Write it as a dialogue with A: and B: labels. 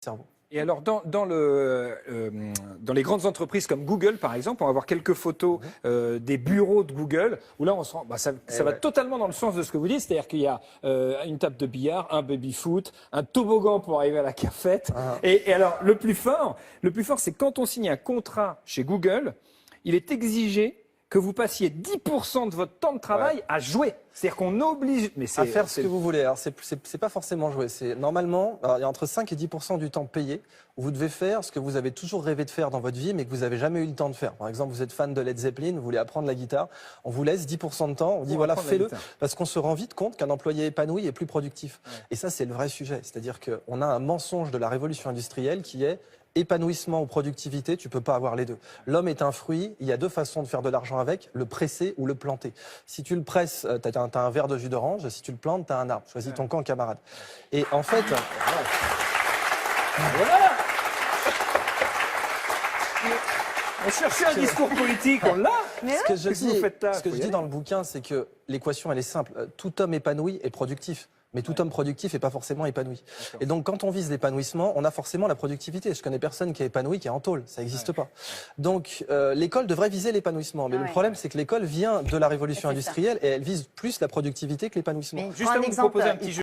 A: cerveau.
B: Et alors, dans les grandes entreprises comme Google, par exemple, on va voir quelques photos des bureaux de Google, où là, on se rend, ça va totalement dans le sens de ce que vous dites, c'est-à-dire qu'il y a une table de billard, un baby-foot, un toboggan pour arriver à la cafette. Et alors, le plus fort, c'est quand on signe un contrat chez Google, il est exigé que vous passiez 10% de votre temps de travail à jouer. C'est-à-dire qu'on oblige...
A: à faire ce que vous voulez. Alors, c'est pas forcément jouer. C'est normalement, alors, il y a entre 5 et 10% du temps payé où vous devez faire ce que vous avez toujours rêvé de faire dans votre vie, mais que vous n'avez jamais eu le temps de faire. Par exemple, vous êtes fan de Led Zeppelin, vous voulez apprendre la guitare. On vous laisse 10% de temps. On dit voilà, fais-le. Parce qu'on se rend vite compte qu'un employé épanoui est plus productif. Et ça, c'est le vrai sujet. C'est-à-dire qu'on a un mensonge de la révolution industrielle qui est épanouissement ou productivité, tu peux pas avoir les deux. L'homme est un fruit, il y a deux façons de faire de l'argent avec, le presser ou le planter. Si tu le presses, tu as un verre de jus d'orange, si tu le plantes, tu as un arbre. Choisis ton camp, camarade. Et en fait...
B: Voilà. On cherchait un discours politique, on l'a.
A: Ce que je dis dans le bouquin, c'est que l'équation, elle est simple. Tout homme épanoui est productif. Mais tout homme productif n'est pas forcément épanoui. Et donc, quand on vise l'épanouissement, on a forcément la productivité. Je connais personne qui est épanoui, qui est en tôle. Ça n'existe pas. Donc, l'école devrait viser l'épanouissement. Mais le problème, c'est que l'école vient de la révolution industrielle et elle vise plus la productivité que l'épanouissement.
B: Juste à vous proposer un petit jeu.